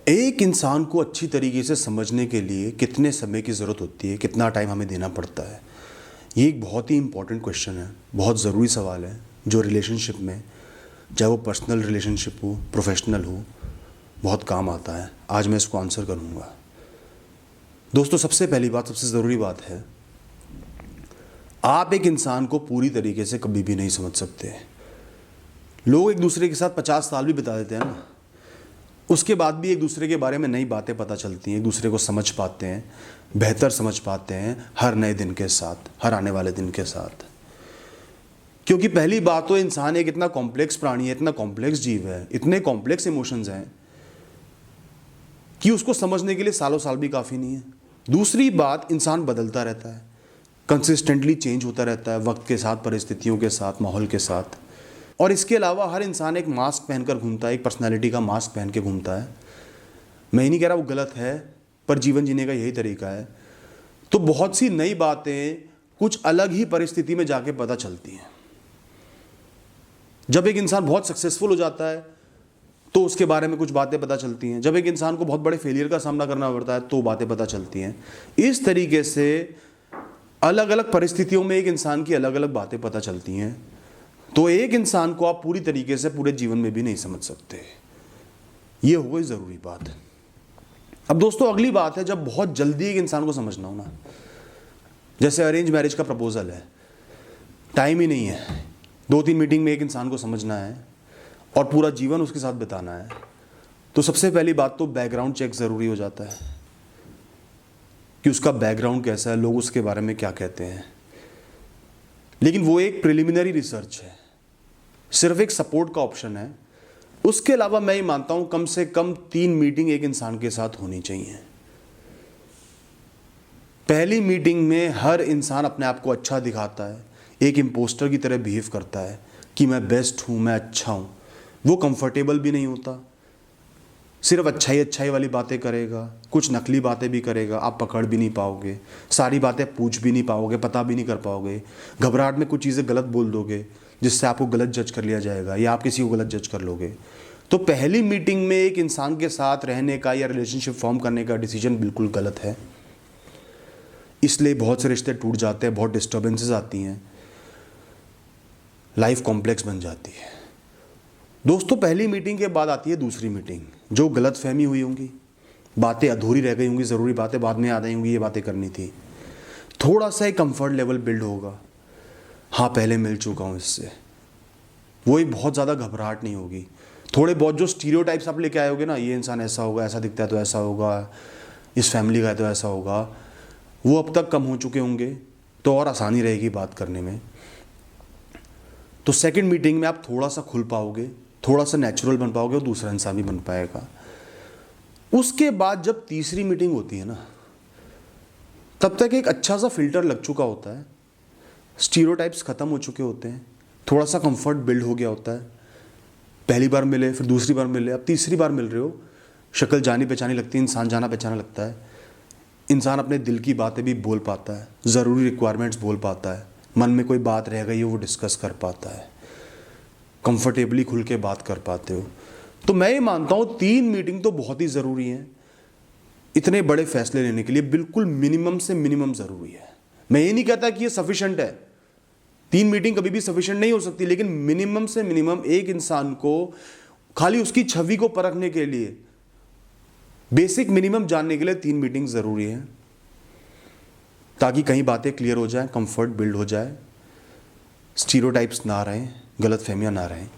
एक इंसान को अच्छी तरीके से समझने के लिए कितने समय की ज़रूरत होती है, कितना टाइम हमें देना पड़ता है, ये एक बहुत ही इंपॉर्टेंट क्वेश्चन है, बहुत ज़रूरी सवाल है जो रिलेशनशिप में, चाहे वो पर्सनल रिलेशनशिप हो, प्रोफेशनल हो, बहुत काम आता है। आज मैं इसको आंसर करूँगा। दोस्तों, सबसे पहली बात, सबसे ज़रूरी बात है, आप एक इंसान को पूरी तरीके से कभी भी नहीं समझ सकते। लोग एक दूसरे के साथ 50 साल भी बिता देते हैं ना, उसके बाद भी एक दूसरे के बारे में नई बातें पता चलती हैं, एक दूसरे को समझ पाते हैं, बेहतर समझ पाते हैं हर नए दिन के साथ, हर आने वाले दिन के साथ। क्योंकि पहली बात तो इंसान एक इतना कॉम्प्लेक्स प्राणी है, इतना कॉम्प्लेक्स जीव है, इतने कॉम्प्लेक्स इमोशंस हैं कि उसको समझने के लिए सालों साल भी काफ़ी नहीं है। दूसरी बात, इंसान बदलता रहता है, कंसिस्टेंटली चेंज होता रहता है वक्त के साथ, परिस्थितियों के साथ, माहौल के साथ। और इसके अलावा हर इंसान एक मास्क पहनकर घूमता है, एक पर्सनालिटी का मास्क पहन के घूमता है। मैं ही नहीं कह रहा वो गलत है, पर जीवन जीने का यही तरीका है। तो बहुत सी नई बातें कुछ अलग ही परिस्थिति में जाके पता चलती हैं। जब एक इंसान बहुत सक्सेसफुल हो जाता है तो उसके बारे में कुछ बातें पता चलती हैं। जब एक इंसान को बहुत बड़े फेलियर का सामना करना पड़ता है तो बातें पता चलती हैं। इस तरीके से अलग अलग परिस्थितियों में एक इंसान की अलग अलग बातें पता चलती हैं। तो एक इंसान को आप पूरी तरीके से पूरे जीवन में भी नहीं समझ सकते। ये हो गई ज़रूरी बात। अब दोस्तों, अगली बात है, जब बहुत जल्दी एक इंसान को समझना हो ना, जैसे अरेंज मैरिज का प्रपोजल है, टाइम ही नहीं है, 2-3 मीटिंग में एक इंसान को समझना है और पूरा जीवन उसके साथ बिताना है, तो सबसे पहली बात तो बैकग्राउंड चेक ज़रूरी हो जाता है कि उसका बैकग्राउंड कैसा है, लोग उसके बारे में क्या कहते हैं। लेकिन वो एक प्रिलिमिनरी रिसर्च है, सिर्फ एक सपोर्ट का ऑप्शन है। उसके अलावा मैं ये मानता हूं कम से कम 3 मीटिंग एक इंसान के साथ होनी चाहिए। पहली मीटिंग में हर इंसान अपने आप को अच्छा दिखाता है, एक इम्पोस्टर की तरह बिहेव करता है कि मैं बेस्ट हूं, मैं अच्छा हूं। वो कंफर्टेबल भी नहीं होता, सिर्फ अच्छाई वाली बातें करेगा, कुछ नकली बातें भी करेगा, आप पकड़ भी नहीं पाओगे, सारी बातें पूछ भी नहीं पाओगे, पता भी नहीं कर पाओगे। घबराहट में कुछ चीज़ें गलत बोल दोगे जिससे आपको गलत जज कर लिया जाएगा या आप किसी को गलत जज कर लोगे। तो पहली मीटिंग में एक इंसान के साथ रहने का या रिलेशनशिप फॉर्म करने का डिसीजन बिल्कुल गलत है। इसलिए बहुत से रिश्ते टूट जाते हैं, बहुत डिस्टर्बेंसेस आती हैं, लाइफ कॉम्प्लेक्स बन जाती है। दोस्तों, पहली मीटिंग के बाद आती है दूसरी मीटिंग, जो गलत फहमी हुई होंगी, बातें अधूरी रह गई होंगी, ज़रूरी बातें बाद में याद आई होंगी, ये बातें करनी थी। थोड़ा सा एक कंफर्ट लेवल बिल्ड होगा, हाँ पहले मिल चुका हूँ इससे, वही बहुत ज़्यादा घबराहट नहीं होगी। थोड़े बहुत जो स्टीरियोटाइप्स आप लेके आए होगे ना, ये इंसान ऐसा होगा, ऐसा दिखता है तो ऐसा होगा, इस फैमिली का है तो ऐसा होगा, वो अब तक कम हो चुके होंगे, तो और आसानी रहेगी बात करने में। तो सेकंड मीटिंग में आप थोड़ा सा खुल पाओगे, थोड़ा सा नेचुरल बन पाओगे और दूसरा इंसान भी बन पाएगा। उसके बाद जब तीसरी मीटिंग होती है ना, तब तक एक अच्छा सा फिल्टर लग चुका होता है, स्टीरियोटाइप्स खत्म हो चुके होते हैं, थोड़ा सा कंफर्ट बिल्ड हो गया होता है। पहली बार मिले, फिर दूसरी बार मिले, अब तीसरी बार मिल रहे हो, शक्ल जानी पहचानी लगती है, इंसान जाना पहचाना लगता है, इंसान अपने दिल की बातें भी बोल पाता है, ज़रूरी रिक्वायरमेंट्स बोल पाता है, मन में कोई बात रह गई हो वो डिस्कस कर पाता है, कंफर्टेबली खुल के बात कर पाते हो। तो मैं ये मानता हूँ 3 मीटिंग तो बहुत ही ज़रूरी है इतने बड़े फैसले लेने के लिए, बिल्कुल मिनिमम से मिनिमम ज़रूरी है। मैं ये नहीं कहता कि ये सफिशेंट है, 3 मीटिंग कभी भी सफिशेंट नहीं हो सकती, लेकिन मिनिमम से मिनिमम एक इंसान को खाली उसकी छवि को परखने के लिए, बेसिक मिनिमम जानने के लिए 3 मीटिंग ज़रूरी है, ताकि कहीं बातें क्लियर हो जाए, कंफर्ट बिल्ड हो जाए, स्टीरियोटाइप्स ना रहें, गलतफहमियां ना रहें।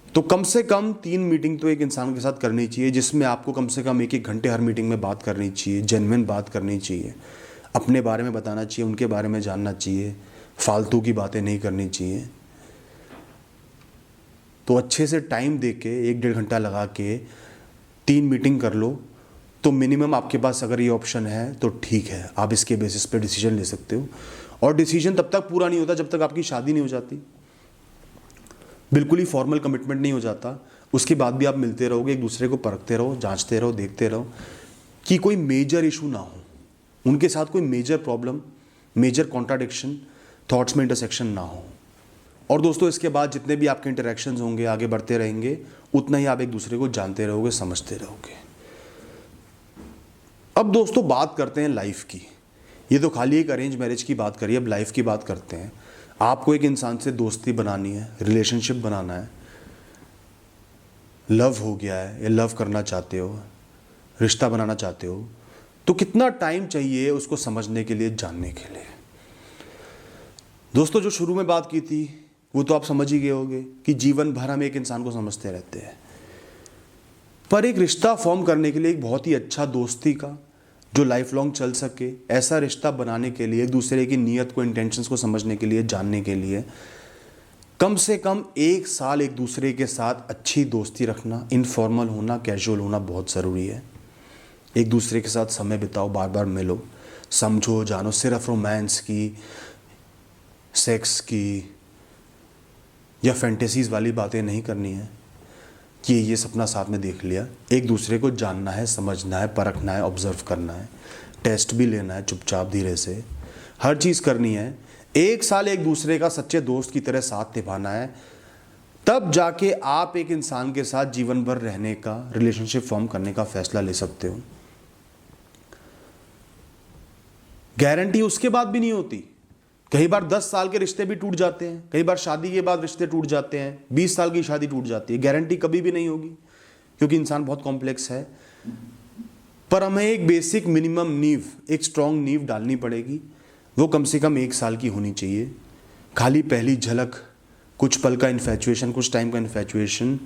तो कम से कम 3 मीटिंग तो एक इंसान के साथ करनी चाहिए, जिसमें आपको कम से कम 1-1 घंटे हर मीटिंग में बात करनी चाहिए, जेन्युइन बात करनी चाहिए, अपने बारे में बताना चाहिए, उनके बारे में जानना चाहिए, फालतू की बातें नहीं करनी चाहिए। तो अच्छे से टाइम दे के 1-1.5 घंटा लगा के 3 मीटिंग कर लो, तो मिनिमम आपके पास अगर ये ऑप्शन है तो ठीक है, आप इसके बेसिस पे डिसीजन ले सकते हो। और डिसीजन तब तक पूरा नहीं होता जब तक आपकी शादी नहीं हो जाती, बिल्कुल ही फॉर्मल कमिटमेंट नहीं हो जाता। उसके बाद भी आप मिलते रहोगे, एक दूसरे को परखते रहो, जांचते रहो, देखते रहो कि कोई मेजर इशू ना हो, उनके साथ कोई major problem, major contradiction, thoughts में इंटरसेक्शन ना हो। और दोस्तों इसके बाद जितने भी आपके इंटरेक्शंस होंगे आगे बढ़ते रहेंगे, उतना ही आप एक दूसरे को जानते रहोगे, समझते रहोगे। अब दोस्तों बात करते हैं लाइफ की। ये तो खाली एक अरेंज मैरिज की बात करी, अब लाइफ की बात करते हैं। आपको एक इंसान से दोस्ती बनानी है, रिलेशनशिप बनाना है, लव हो गया है या लव करना चाहते हो, रिश्ता बनाना चाहते हो, तो कितना टाइम चाहिए उसको समझने के लिए, जानने के लिए। दोस्तों जो शुरू में बात की थी वो तो आप समझ ही गए होंगे कि जीवन भर हम एक इंसान को समझते रहते हैं, पर एक रिश्ता फॉर्म करने के लिए एक बहुत ही अच्छा दोस्ती का जो लाइफ लॉन्ग चल सके, ऐसा रिश्ता बनाने के लिए, एक दूसरे की नीयत को, इंटेंशंस को समझने के लिए, जानने के लिए कम से कम 1 साल एक दूसरे के साथ अच्छी दोस्ती रखना, इनफॉर्मल होना, कैजुअल होना बहुत ज़रूरी है। एक दूसरे के साथ समय बिताओ, बार बार मिलो, समझो, जानो। सिर्फ रोमांस की, सेक्स की या फैंटेसीज़ वाली बातें नहीं करनी है कि ये सपना साथ में देख लिया। एक दूसरे को जानना है, समझना है, परखना है, ऑब्जर्व करना है, टेस्ट भी लेना है चुपचाप धीरे से, हर चीज़ करनी है। 1 साल एक दूसरे का सच्चे दोस्त की तरह साथ निभाना है, तब जाके आप एक इंसान के साथ जीवन भर रहने का, रिलेशनशिप फॉर्म करने का फैसला ले सकते हो। गारंटी उसके बाद भी नहीं होती। कई बार 10 साल के रिश्ते भी टूट जाते हैं, कई बार शादी के बाद रिश्ते टूट जाते हैं, 20 साल की शादी टूट जाती है। गारंटी कभी भी नहीं होगी क्योंकि इंसान बहुत कॉम्प्लेक्स है। पर हमें एक बेसिक मिनिमम नींव, एक स्ट्रॉन्ग नींव डालनी पड़ेगी। वो कम से कम 1 साल की होनी चाहिए। खाली पहली झलक, कुछ पल का इन्फैचुएशन, कुछ टाइम का इन्फैचुएशन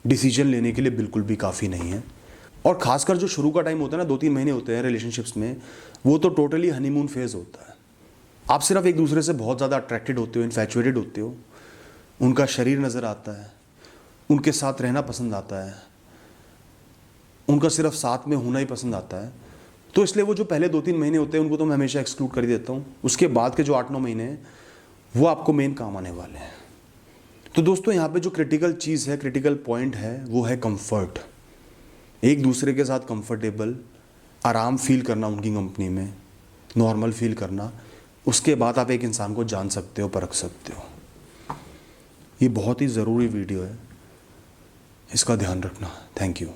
डिसीजन लेने के लिए बिल्कुल भी काफ़ी नहीं है। और खासकर जो शुरू का टाइम होता है ना, 2-3 महीने होते हैं रिलेशनशिप्स में, वो तो टोटली हनीमून फेज होता है। आप सिर्फ एक दूसरे से बहुत ज़्यादा अट्रैक्टेड होते हो, इन्फैचुएटेड होते हो, उनका शरीर नज़र आता है, उनके साथ रहना पसंद आता है, उनका सिर्फ साथ में होना ही पसंद आता है। तो इसलिए वो जो पहले 2-3 महीने होते हैं उनको तो मैं हमेशा एक्सक्लूड कर ही देता हूँ। उसके बाद के जो 8-9 महीने हैं वो आपको मेन काम आने वाले हैं। तो दोस्तों यहाँ पे जो क्रिटिकल चीज़ है, क्रिटिकल पॉइंट है, वो है कंफर्ट। एक दूसरे के साथ कंफर्टेबल, आराम फील करना उनकी कंपनी में, नॉर्मल फील करना। उसके बाद आप एक इंसान को जान सकते हो, परख सकते हो। ये बहुत ही ज़रूरी वीडियो है, इसका ध्यान रखना। Thank you.